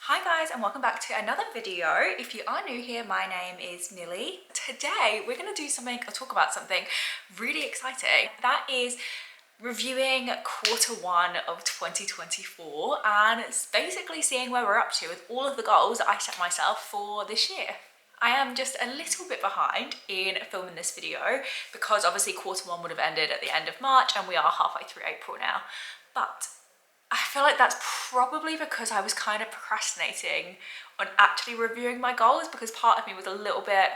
Hi guys and welcome back to another video. If you are new here, my name is Millie. Today we're going to do something or talk about something really exciting. That is reviewing Q1 of 2024 and it's basically seeing where we're up to with all of the goals that I set myself for this year. I am just a little bit behind in filming this video because obviously Q1 would have ended at the end of March and we are halfway through April now. But I feel like that's probably because I was kind of procrastinating on actually reviewing my goals because part of me was a little bit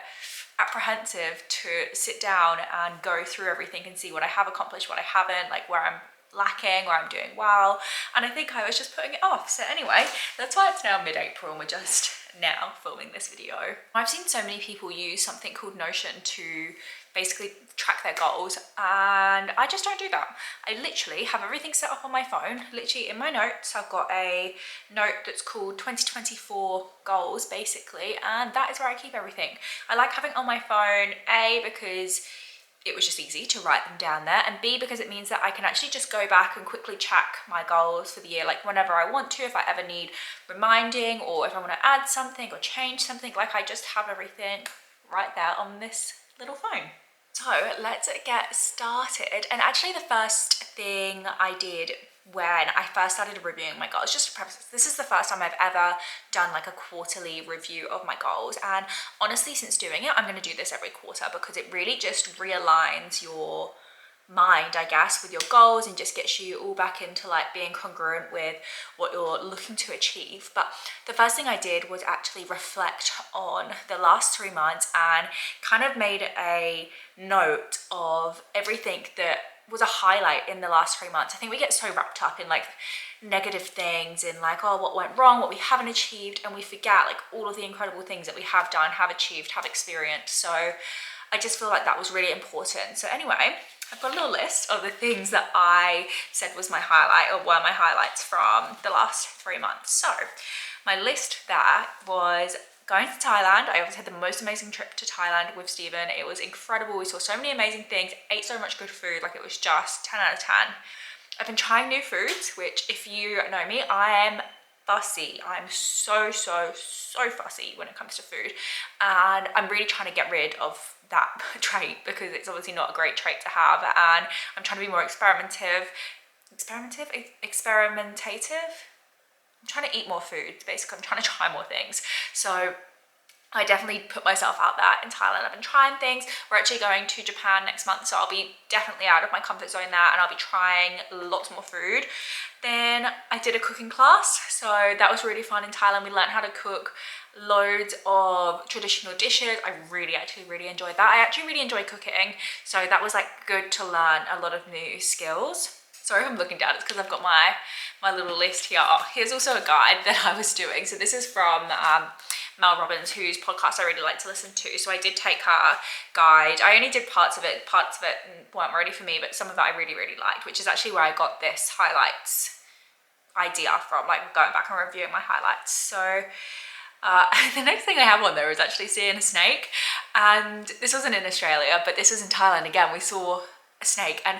apprehensive to sit down and go through everything and see what I have accomplished, what I haven't, like where I'm lacking, where I'm doing well. And I think I was just putting it off. So anyway, that's why it's now mid-April and we're just now filming this video. I've seen so many people use something called Notion to basically track their goals and I just don't do that. I literally have everything set up on my phone. Literally in my notes I've got a note that's called 2024 goals basically, and that is where I keep everything. I like having it on my phone, A, because it was just easy to write them down there, and B, because it means that I can actually just go back and quickly check my goals for the year, like whenever I want to, if I ever need reminding or if I want to add something or change something, like I just have everything right there on this little phone. So let's get started. And actually the first thing I did when I first started reviewing my goals, just to preface this is the first time I've ever done like a quarterly review of my goals. And honestly, since doing it, I'm going to do this every quarter because it really just realigns your mind, I guess, with your goals and just gets you all back into like being congruent with what you're looking to achieve. But the first thing I did was actually reflect on the last 3 months and kind of made a note of everything that was a highlight in the last 3 months. I think we get so wrapped up in like negative things and like, oh, what went wrong, what we haven't achieved, and we forget like all of the incredible things that we have done, have achieved, have experienced. So I just feel like that was really important. So anyway, I've got a little list of the things that I said was my highlight or were my highlights from the last 3 months. So my list there was going to Thailand. I obviously had the most amazing trip to Thailand with Stephen. It was incredible. We saw so many amazing things, ate so much good food. Like it was just 10 out of 10. I've been trying new foods, which if you know me, I am fussy. I'm so fussy when it comes to food. And I'm really trying to get rid of that trait because it's obviously not a great trait to have. And I'm trying to be more experimentative. I'm trying to eat more food, basically. I'm trying to try more things. So I definitely put myself out there in Thailand. I've been trying things. We're actually going to Japan next month, so I'll be definitely out of my comfort zone there and I'll be trying lots more food. Then I did a cooking class, so that was really fun in Thailand. We learned how to cook loads of traditional dishes. I actually really enjoyed that. I actually really enjoy cooking, so that was like good to learn a lot of new skills. Sorry if I'm looking down, it's because I've got my little list here. Oh, here's also a guide that I was doing. So this is from Mel Robbins, whose podcast I really like to listen to. So I did take her guide. I only did parts of it weren't ready for me, but some of it I really liked, which is actually where I got this highlights idea from, like going back and reviewing my highlights. So the next thing I have on there is actually seeing a snake, and this wasn't in Australia, but this was in Thailand. Again, we saw a snake, and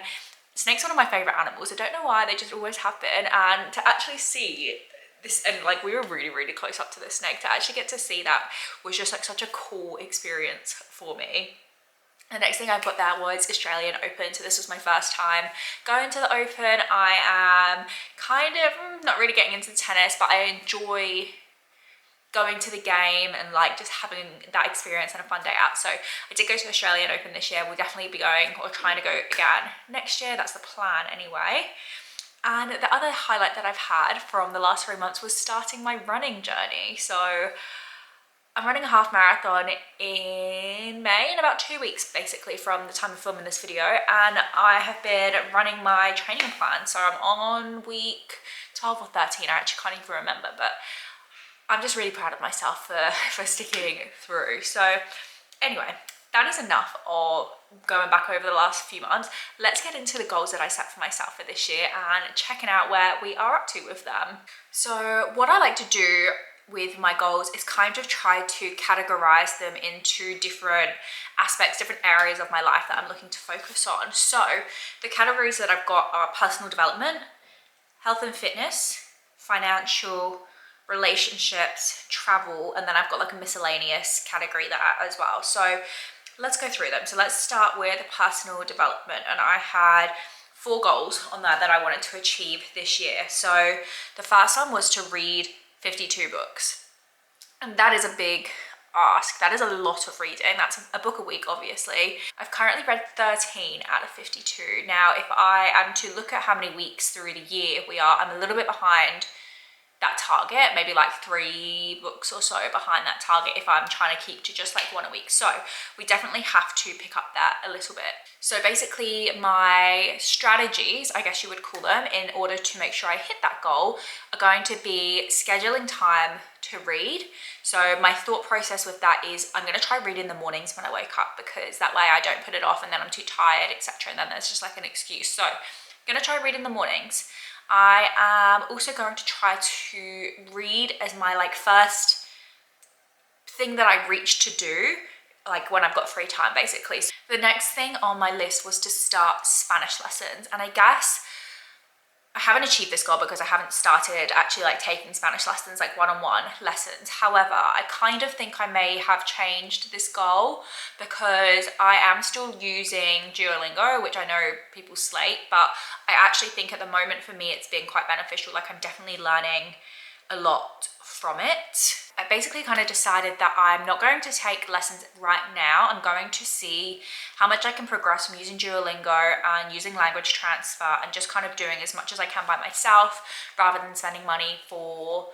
snakes are one of my favorite animals. I don't know why, they just always have been. And to actually see this, and like we were really close up to this snake, to actually get to see that was just like such a cool experience for me. The next thing I've got there was Australian Open. So this was my first time going to the Open. I am kind of not really getting into tennis, but I enjoy going to the game and like just having that experience and a fun day out. So I did go to Australian Open this year. We'll definitely be going or trying to go again next year. That's the plan anyway. And the other highlight that I've had from the last 3 months was starting my running journey. So I'm running a half marathon in May, in about 2 weeks basically from the time of filming this video, and I have been running my training plan. So I'm on week 12 or 13, I actually can't even remember, but I'm just really proud of myself for sticking through. So anyway, that is enough of going back over the last few months. Let's get into the goals that I set for myself for this year and checking out where we are up to with them. So what I like to do with my goals is kind of try to categorize them into different aspects, different areas of my life that I'm looking to focus on. So the categories that I've got are personal development, health and fitness, financial, relationships, travel, and then I've got like a miscellaneous category there as well. So let's go through them. So let's start with personal development, and I had 4 goals on that I wanted to achieve this year. So the first one was to read 52 books, and that is a big ask. That is a lot of reading. That's a book a week, obviously. I've currently read 13 out of 52. Now, if I am to look at how many weeks through the year we are, I'm a little bit behind that target, maybe like 3 books or so behind that target if I'm trying to keep to just like 1 a week. So we definitely have to pick up that a little bit. So basically my strategies, I guess you would call them, in order to make sure I hit that goal are going to be scheduling time to read. So my thought process with that is I'm going to try read in the mornings when I wake up, because that way I don't put it off and then I'm too tired, etc. And then there's just like an excuse. So I'm going to try read in the mornings. I am also going to try to read as my like first thing that I reach to do, like when I've got free time basically. So the next thing on my list was to start Spanish lessons, and I guess I haven't achieved this goal because I haven't started actually like taking Spanish lessons, like one-on-one lessons. However, I kind of think I may have changed this goal because I am still using Duolingo, which I know people slate, but I actually think at the moment for me it's been quite beneficial. Like I'm definitely learning a lot from it. I basically kind of decided that I'm not going to take lessons right now. I'm going to see how much I can progress from using Duolingo and using language transfer and just kind of doing as much as I can by myself rather than spending money for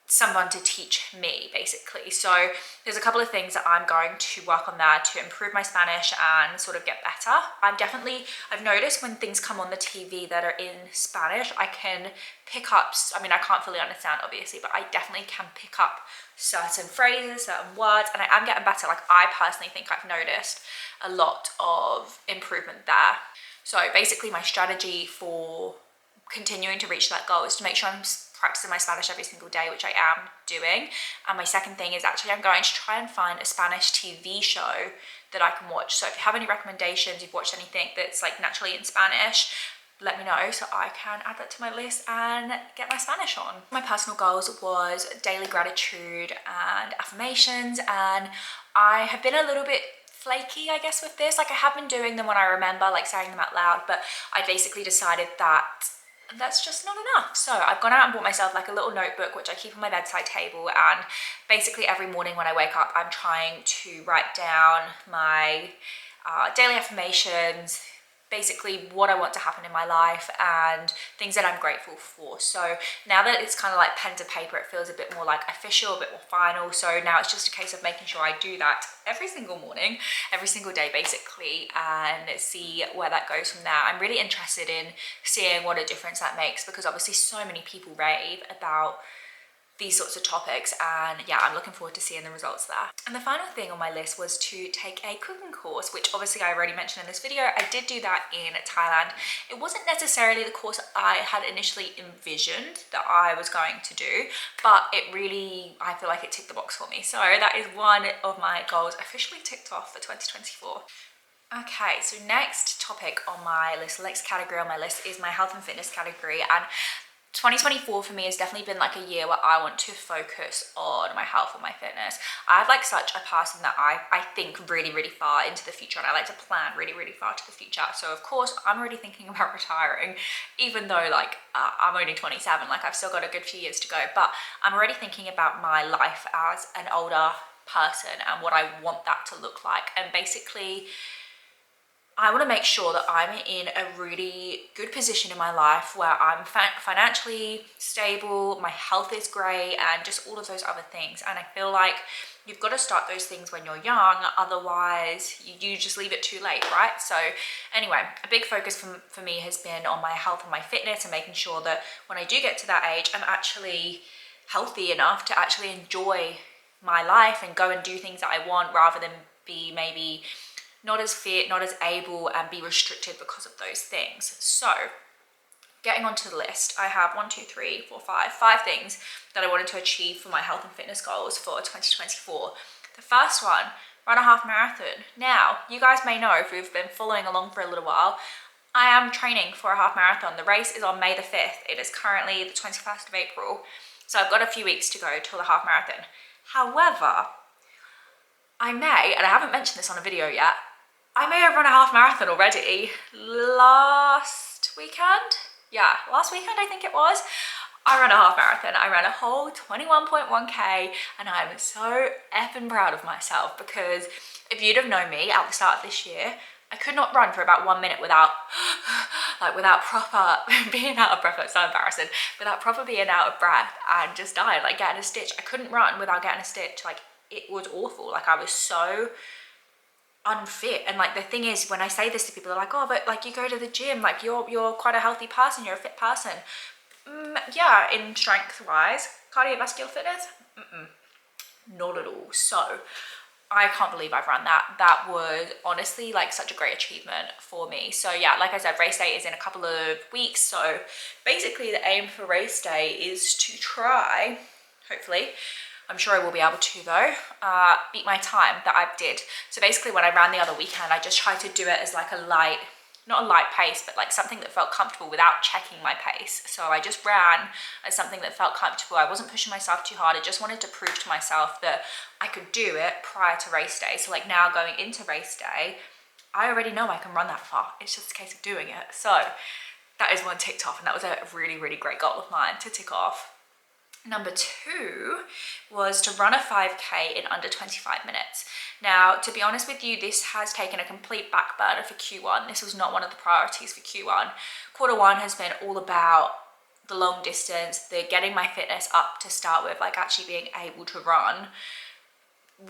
someone to teach me basically. So there's a couple of things that I'm going to work on there to improve my Spanish and sort of get better. I've noticed when things come on the TV that are in Spanish, I can pick up, I mean, I can't fully understand obviously, but I definitely can pick up certain phrases, certain words, and I am getting better. Like I personally think I've noticed a lot of improvement there. So basically my strategy for continuing to reach that goal is to make sure I'm practicing my Spanish every single day, which I am doing. And my second thing is actually I'm going to try and find a Spanish TV show that I can watch. So if you have any recommendations, you've watched anything that's like naturally in Spanish, let me know so I can add that to my list and get my Spanish on. My personal goals was daily gratitude and affirmations, and I have been a little bit flaky, I guess, with this. Like I have been doing them when I remember, like saying them out loud, but I basically decided that that's just not enough. So I've gone out and bought myself like a little notebook which I keep on my bedside table, and basically every morning when I wake up I'm trying to write down my daily affirmations, basically what I want to happen in my life and things that I'm grateful for. So now that it's kind of like pen to paper, it feels a bit more like official, a bit more final. So now it's just a case of making sure I do that every single morning, every single day basically, and see where that goes from there. I'm really interested in seeing what a difference that makes, because obviously so many people rave about these sorts of topics, and yeah, I'm looking forward to seeing the results there. And the final thing on my list was to take a cooking course, which obviously I already mentioned in this video. I did do that in Thailand. It wasn't necessarily the course I had initially envisioned that I was going to do, but it really, I feel like it ticked the box for me. So that is one of my goals officially ticked off for 2024. Okay, so next topic on my list, the next category on my list is my health and fitness category. And 2024 for me has definitely been like a year where I want to focus on my health and my fitness. I'm like such a person that I think really, really far into the future, and I like to plan really, really far to the future. So of course I'm already thinking about retiring, even though like I'm only 27, like I've still got a good few years to go, but I'm already thinking about my life as an older person and what I want that to look like. And basically I want to make sure that I'm in a really good position in my life where I'm financially stable, my health is great, and just all of those other things. And I feel like you've got to start those things when you're young, otherwise you just leave it too late, right? So anyway, a big focus for me has been on my health and my fitness, and making sure that when I do get to that age, I'm actually healthy enough to actually enjoy my life and go and do things that I want, rather than be maybe not as fit, not as able, and be restricted because of those things. So getting onto the list, I have 5 things that I wanted to achieve for my health and fitness goals for 2024. The first one, run a half marathon. Now, you guys may know, if you've been following along for a little while, I am training for a half marathon. The race is on May the 5th. It is currently the 21st of April. So I've got a few weeks to go till the half marathon. However, I may, and I haven't mentioned this on a video yet, I may have run a half marathon already last weekend. Yeah, last weekend I think it was. I ran a half marathon. I ran a whole 21.1k and I'm so effing proud of myself, because if you'd have known me at the start of this year, I could not run for about 1 minute without proper being out of breath. It's so embarrassing. Without proper being out of breath and just dying, like getting a stitch. I couldn't run without getting a stitch. Like, it was awful. Like, I was so unfit. And like, the thing is, when I say this to people, they're like, oh, but like, you go to the gym, like you're quite a healthy person, you're a fit person. Yeah, in strength wise. Cardiovascular fitness, not at all. So I can't believe I've run that. That was honestly like such a great achievement for me. So yeah, like I said, race day is in a couple of weeks. So basically the aim for race day is to try, hopefully, I'm sure I will be able to though, beat my time that I did. So basically when I ran the other weekend, I just tried to do it as like a light, not a light pace, but like something that felt comfortable without checking my pace. So I just ran as something that felt comfortable. I wasn't pushing myself too hard. I just wanted to prove to myself that I could do it prior to race day. So like now going into race day, I already know I can run that far. It's just a case of doing it. So that is one ticked off, and that was a really, really great goal of mine to tick off. Number 2 was to run a 5k in under 25 minutes. Now, to be honest with you, this has taken a complete back burner for Q1. This was not one of the priorities for Q1. Quarter 1 has been all about the long distance, the getting my fitness up to start with, like actually being able to run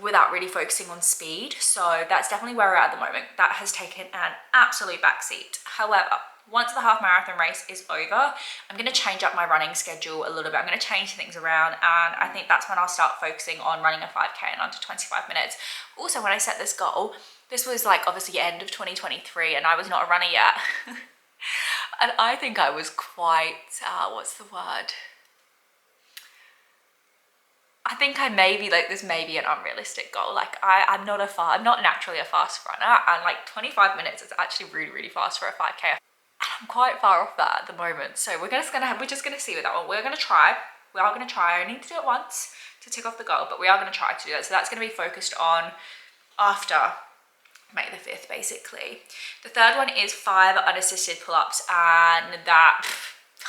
without really focusing on speed. So that's definitely where we're at the moment. That has taken an absolute backseat. However, once the half marathon race is over, I'm going to change up my running schedule a little bit. I'm going to change things around, and I think that's when I'll start focusing on running a 5k in under 25 minutes. Also, when I set this goal, this was like obviously end of 2023 and I was not a runner yet. And I think I was quite, what's the word? I think I maybe like this may be an unrealistic goal. Like I'm not naturally a fast runner, and like 25 minutes is actually really, really fast for a 5k. I'm quite far off that at the moment. So we're just gonna see with that one. We are gonna try. I need to do it once to tick off the goal, but we are gonna try to do that. So that's gonna be focused on after May the 5th, basically. The third one is 5 unassisted pull-ups, and that,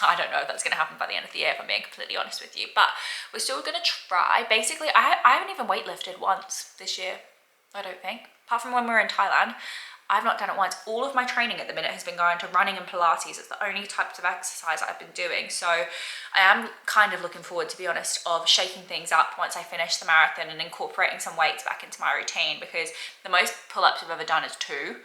I don't know if that's gonna happen by the end of the year, if I'm being completely honest with you, but we're still gonna try. Basically, I haven't even weightlifted once this year, I don't think, apart from when we were in Thailand. I've not done it once. All of my training at the minute has been going to running and Pilates. It's the only types of exercise I've been doing. So I am kind of looking forward, to be honest, of shaking things up once I finish the marathon and incorporating some weights back into my routine, because the most pull-ups I've ever done is 2.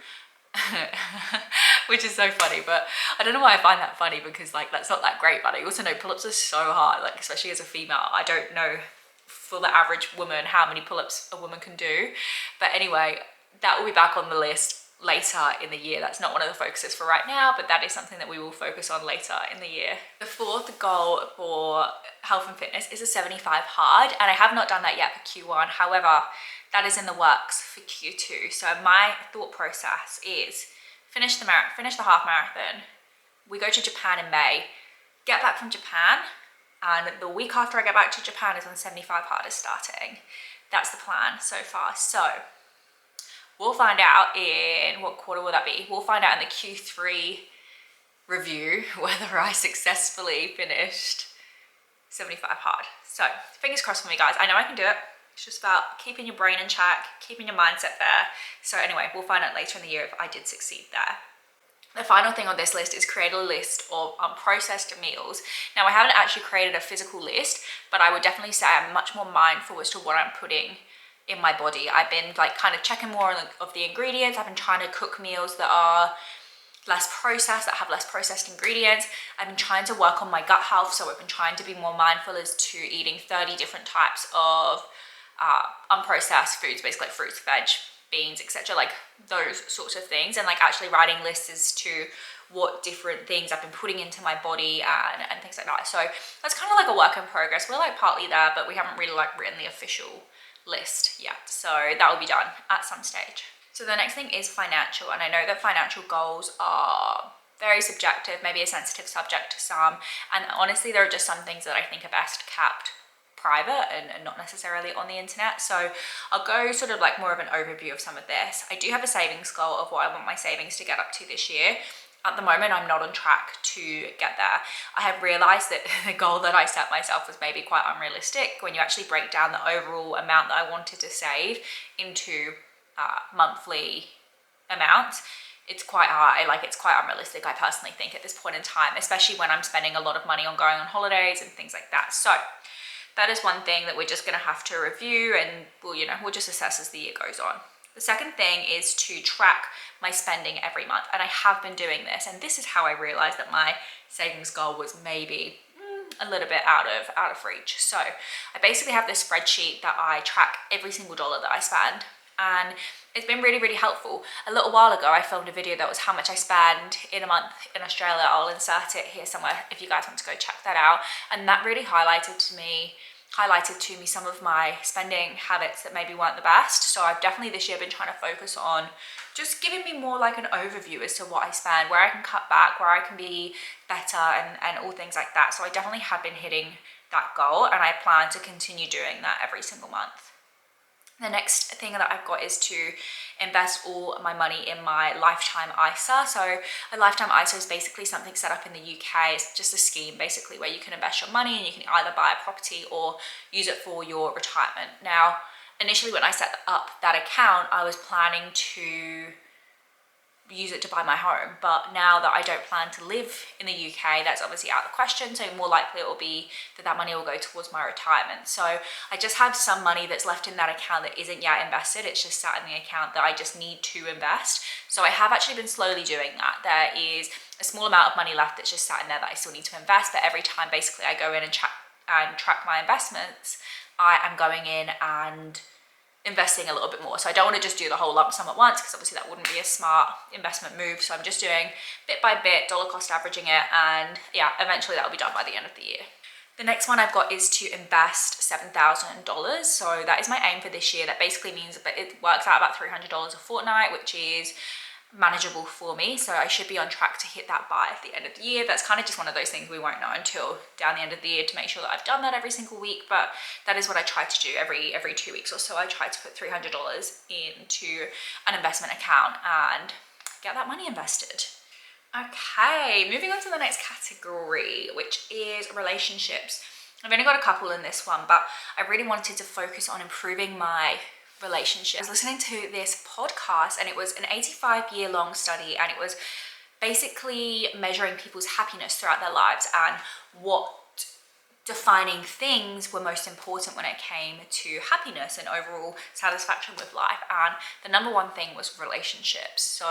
Which is so funny, but I don't know why I find that funny, because like that's not that great. But I also know pull-ups are so hard, like especially as a female. I don't know for the average woman how many pull-ups a woman can do, but anyway, that will be back on the list later in the year. That's not one of the focuses for right now, but that is something that we will focus on later in the year. The 4th goal for health and fitness is a 75 hard, and I have not done that yet for Q1. However, that is in the works for Q2. So my thought process is finish the half marathon. We go to Japan in May, get back from Japan, and the week after I get back to Japan is when 75 hard is starting. That's the plan so far. So we'll find out in, what quarter will that be? We'll find out in the Q3 review whether I successfully finished 75 hard. So fingers crossed for me, guys. I know I can do it. It's just about keeping your brain in check, keeping your mindset there. So anyway, we'll find out later in the year if I did succeed there. The final thing on this list is create a list of unprocessed meals. Now, I haven't actually created a physical list, but I would definitely say I'm much more mindful as to what I'm putting in my body. I've been like kind of checking more of the ingredients. I've been trying to cook meals that are less processed, that have less processed ingredients. I've been trying to work on my gut health, so I've been trying to be more mindful as to eating 30 different types of unprocessed foods, basically like fruits, veg, beans, etc., like those sorts of things, and like actually writing lists as to what different things I've been putting into my body and things like that. So that's kind of like a work in progress. We're like partly there, but we haven't really like written the official list yet. So that will be done at some stage. So the next thing is financial, and I know that financial goals are very subjective, maybe a sensitive subject to some. And honestly, there are just some things that I think are best kept private and not necessarily on the internet. So I'll go sort of like more of an overview of some of this. I do have a savings goal of what I want my savings to get up to this year. At the moment, I'm not on track to get there. I have realized that the goal that I set myself was maybe quite unrealistic. When you actually break down the overall amount that I wanted to save into monthly amounts, it's quite high. Like, it's quite unrealistic, I personally think, at this point in time, especially when I'm spending a lot of money on going on holidays and things like that. So that is one thing that we're just going to have to review, and we'll just assess as the year goes on. The second thing is to track my spending every month, and I have been doing this, and this is how I realized that my savings goal was maybe a little bit out of reach. So I basically have this spreadsheet that I track every single dollar that I spend, and it's been really, really helpful. A little while ago, I filmed a video that was how much I spend in a month in Australia. I'll insert it here somewhere if you guys want to go check that out. And that really highlighted to me some of my spending habits that maybe weren't the best. So I've definitely this year been trying to focus on just giving me more like an overview as to what I spend, where I can cut back, where I can be better, and all things like that. So I definitely have been hitting that goal, and I plan to continue doing that every single month. The next thing that I've got is to invest all my money in my lifetime ISA. So a lifetime ISA is basically something set up in the UK. It's just a scheme basically where you can invest your money and you can either buy a property or use it for your retirement. Now, initially when I set up that account, I was planning to use it to buy my home, but now that I don't plan to live in the UK, that's obviously out of the question. So more likely it will be that money will go towards my retirement. So I just have some money that's left in that account that isn't yet invested. It's just sat in the account that I just need to invest. So I have actually been slowly doing that. There is a small amount of money left that's just sat in there that I still need to invest, but every time basically I go in and track my investments, I am going in and investing a little bit more. So I don't want to just do the whole lump sum at once, because obviously that wouldn't be a smart investment move. So I'm just doing bit by bit, dollar cost averaging it, and yeah, eventually that will be done by the end of the year. The next one I've got is to invest $7,000. So that is my aim for this year. That basically means that it works out about $300 a fortnight, which is manageable for me. So I should be on track to hit that by the end of the year. That's kind of just one of those things we won't know until down the end of the year to make sure that I've done that every single week. But that is what I try to do every 2 weeks or so. I try to put $300 into an investment account and get that money invested. Okay, moving on to the next category, which is relationships. I've only got a couple in this one, but I really wanted to focus on improving my relationship. I was listening to this podcast, and it was an 85-year-long study, and it was basically measuring people's happiness throughout their lives and what defining things were most important when it came to happiness and overall satisfaction with life. And the number one thing was relationships. So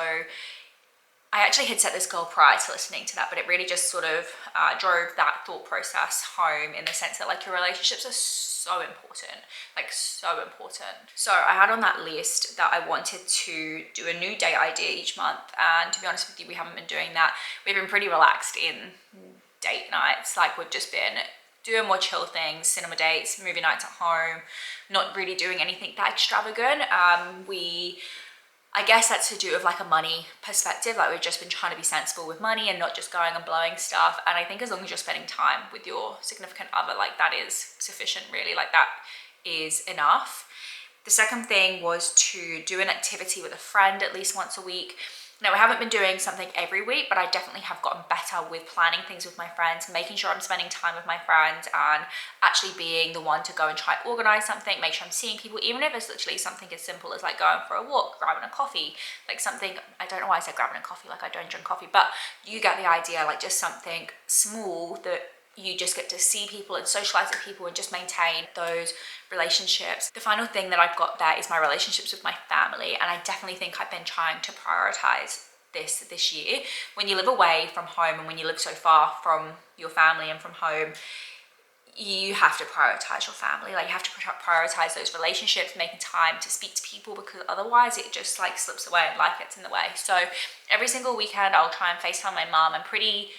I actually had set this goal prior to listening to that, but it really just sort of drove that thought process home, in the sense that like your relationships are so important, like so important. So I had on that list that I wanted to do a new date idea each month, and to be honest with you, we haven't been doing that. We've been pretty relaxed in date nights. Like, we've just been doing more chill things, cinema dates, movie nights at home, not really doing anything that extravagant. I guess that's to do with like a money perspective. Like, we've just been trying to be sensible with money and not just going and blowing stuff. And I think as long as you're spending time with your significant other, like, that is sufficient, really. Like, that is enough. The second thing was to do an activity with a friend at least once a week. Now, I haven't been doing something every week, but I definitely have gotten better with planning things with my friends, making sure I'm spending time with my friends, and actually being the one to go and try to organize something, make sure I'm seeing people, even if it's literally something as simple as like going for a walk, grabbing a coffee, like something, I don't know why I said grabbing a coffee, like I don't drink coffee, but you get the idea, like just something small that you just get to see people and socialize with people and just maintain those relationships. The final thing that I've got there is my relationships with my family, and I definitely think I've been trying to prioritize this year. When you live away from home and when you live so far from your family and from home, you have to prioritize your family. Like, you have to prioritize those relationships, making time to speak to people, because otherwise it just like slips away and life gets in the way. So every single weekend I'll try and FaceTime my mum. I'm pretty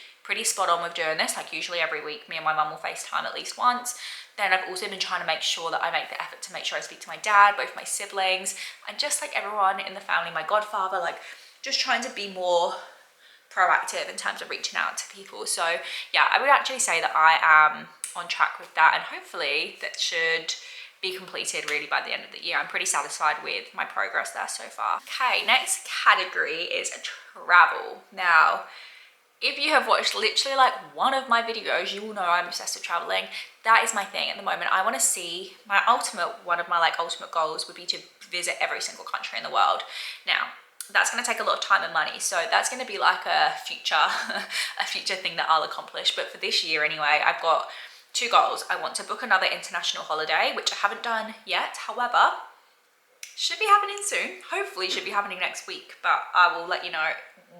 spot on with doing this. Like, usually every week me and my mum will FaceTime at least once. Then I've also been trying to make sure that I make the effort to make sure I speak to my dad, both my siblings, and just like everyone in the family, my godfather, like just trying to be more proactive in terms of reaching out to people. So yeah, I would actually say that I am on track with that, and hopefully that should be completed really by the end of the year. I'm pretty satisfied with my progress there so far. Okay, next category is travel. Now, if you have watched literally like one of my videos, you will know I'm obsessed with traveling. That is my thing at the moment. I want to see one of my like ultimate goals would be to visit every single country in the world. Now, that's going to take a lot of time and money, so that's going to be like a future a future thing that I'll accomplish. But for this year anyway, I've got two goals. I want to book another international holiday, which I haven't done yet. However, should be happening soon. Hopefully should be happening next week, but I will let you know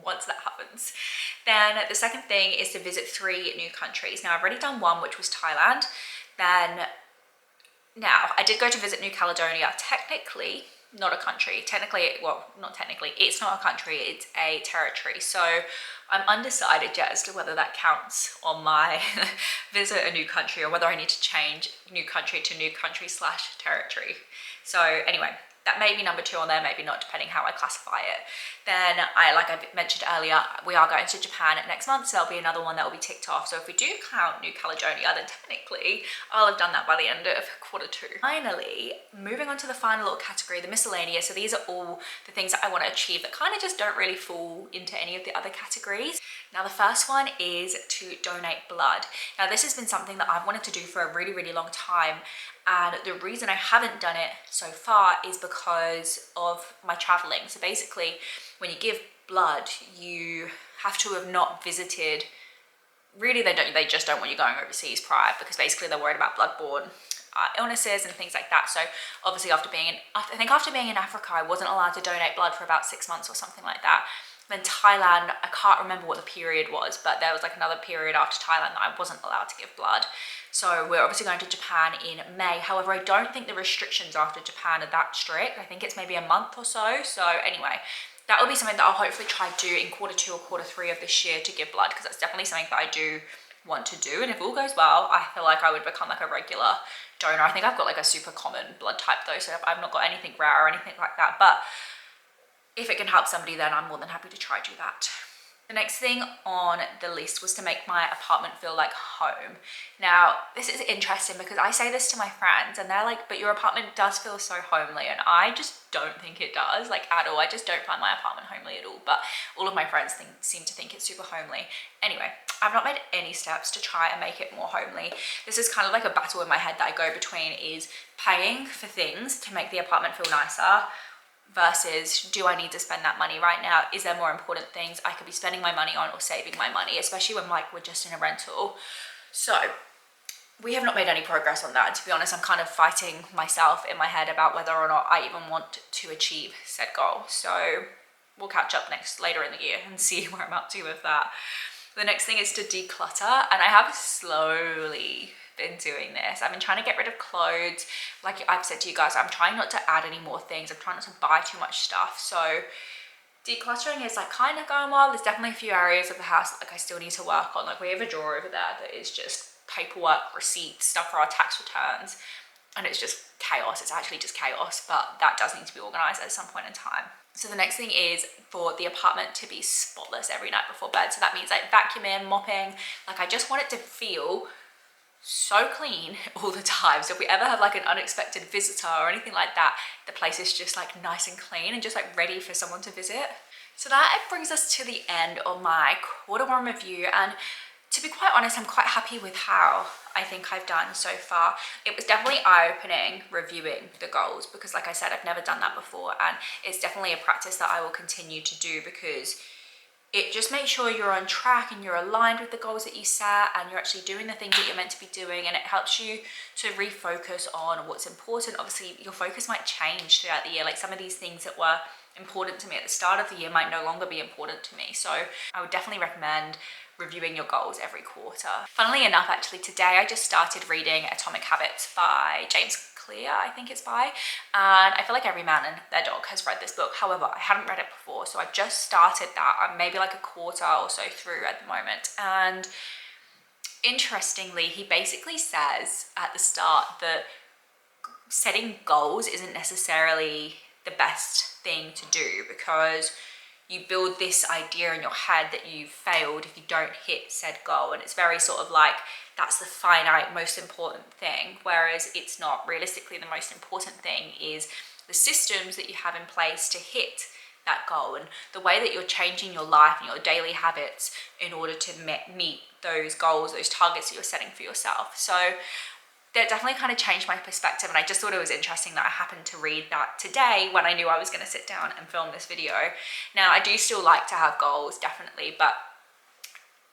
once that happens. Then the second thing is to visit 3 new countries. Now I've already done one, which was Thailand. Then now I did go to visit New Caledonia. Technically not a country. Well, not technically, it's not a country, it's a territory. So I'm undecided yet as to whether that counts on my visit a new country, or whether I need to change new country to new country / territory. So anyway, that may be number 2 on there, maybe not, depending how I classify it. Then like I mentioned earlier, we are going to Japan next month, so there'll be another one that will be ticked off. So if we do count New Caledonia, then technically I'll have done that by the end of Q2. Finally, moving on to the final little category, the miscellaneous. So these are all the things that I want to achieve that kind of just don't really fall into any of the other categories. Now the first one is to donate blood. Now this has been something that I've wanted to do for a really, really long time. And the reason I haven't done it so far is because of my traveling. So basically, when you give blood, you have to have not visited, really they just don't want you going overseas prior, because basically they're worried about bloodborne illnesses and things like that. So obviously after being in Africa, I wasn't allowed to donate blood for about 6 months or something like that. Then Thailand, I can't remember what the period was, but there was like another period after Thailand that I wasn't allowed to give blood. So we're obviously going to Japan in May. However, I don't think the restrictions after Japan are that strict. I think it's maybe a month or so. So anyway, that will be something that I'll hopefully try to do in Q2 or Q3 of this year, to give blood, because that's definitely something that I do want to do. And if all goes well, I feel like I would become like a regular donor. I think I've got like a super common blood type though, so I've not got anything rare or anything like that. But if it can help somebody, then I'm more than happy to try do that. The next thing on the list was to make my apartment feel like home. Now, this is interesting because I say this to my friends and they're like, but your apartment does feel so homely. And I just don't think it does, like at all. I just don't find my apartment homely at all. But all of my friends seem to think it's super homely. Anyway, I've not made any steps to try and make it more homely. This is kind of like a battle in my head that I go between, is paying for things to make the apartment feel nicer versus, do I need to spend that money right now? Is there more important things I could be spending my money on or saving my money, especially when like we're just in a rental? So we have not made any progress on that. And to be honest, I'm kind of fighting myself in my head about whether or not I even want to achieve said goal. So we'll catch up later in the year and see where I'm up to with that. The next thing is to declutter, and I have slowly been doing this. I've been trying to get rid of clothes. Like I've said to you guys, I'm trying not to add any more things. I'm trying not to buy too much stuff. So decluttering is like kind of going well. There's definitely a few areas of the house that like I still need to work on. Like we have a drawer over there that is just paperwork, receipts, stuff for our tax returns, and it's just chaos. It's actually just chaos, but that does need to be organized at some point in time. So the next thing is for the apartment to be spotless every night before bed. So that means like vacuuming, mopping. Like I just want it to feel so clean all the time. So if we ever have like an unexpected visitor or anything like that, the place is just like nice and clean and just like ready for someone to visit. So that brings us to the end of my Q1 review, and to be quite honest, I'm quite happy with how I think I've done so far. It was definitely eye-opening reviewing the goals because like I said, I've never done that before, and it's definitely a practice that I will continue to do because it just makes sure you're on track and you're aligned with the goals that you set and you're actually doing the things that you're meant to be doing, and it helps you to refocus on what's important. Obviously, your focus might change throughout the year. Like some of these things that were important to me at the start of the year might no longer be important to me. So I would definitely recommend reviewing your goals every quarter. Funnily enough, actually today I just started reading Atomic Habits by James Clear, I think it's by, and I feel like every man and their dog has read this book. However, I hadn't read it before, so I just started that. I'm maybe like a quarter or so through at the moment, and interestingly, he basically says at the start that setting goals isn't necessarily the best thing to do because you build this idea in your head that you've failed if you don't hit said goal. And it's very sort of like, that's the finite, most important thing. Whereas it's not. Realistically, the most important thing is the systems that you have in place to hit that goal, and the way that you're changing your life and your daily habits in order to meet those goals, those targets that you're setting for yourself. So that definitely kind of changed my perspective, and I just thought it was interesting that I happened to read that today when I knew I was going to sit down and film this video. Now, I do still like to have goals, definitely, but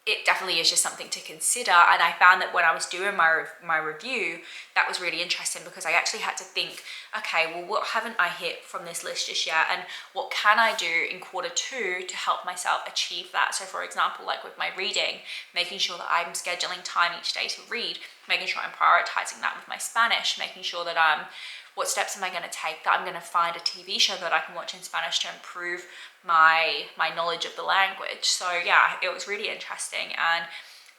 it definitely is just something to consider. And I found that when I was doing my review, that was really interesting, because I actually had to think, okay, well, what haven't I hit from this list just yet, and what can I do in Q2 to help myself achieve that? So for example, like with my reading, making sure that I'm scheduling time each day to read, making sure I'm prioritizing that with my Spanish, making sure that what steps am I going to take, that I'm going to find a TV show that I can watch in Spanish to improve my knowledge of the language. So yeah, it was really interesting. And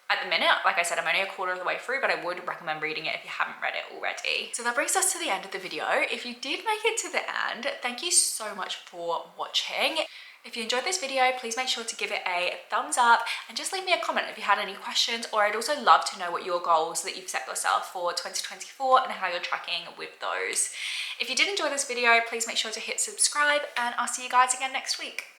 at the minute, like I said, I'm only a quarter of the way through, but I would recommend reading it if you haven't read it already. So that brings us to the end of the video. If you did make it to the end, thank you so much for watching. If you enjoyed this video, please make sure to give it a thumbs up and just leave me a comment if you had any questions, or I'd also love to know what your goals that you've set yourself for 2024 and how you're tracking with those. If you did enjoy this video, please make sure to hit subscribe, and I'll see you guys again next week.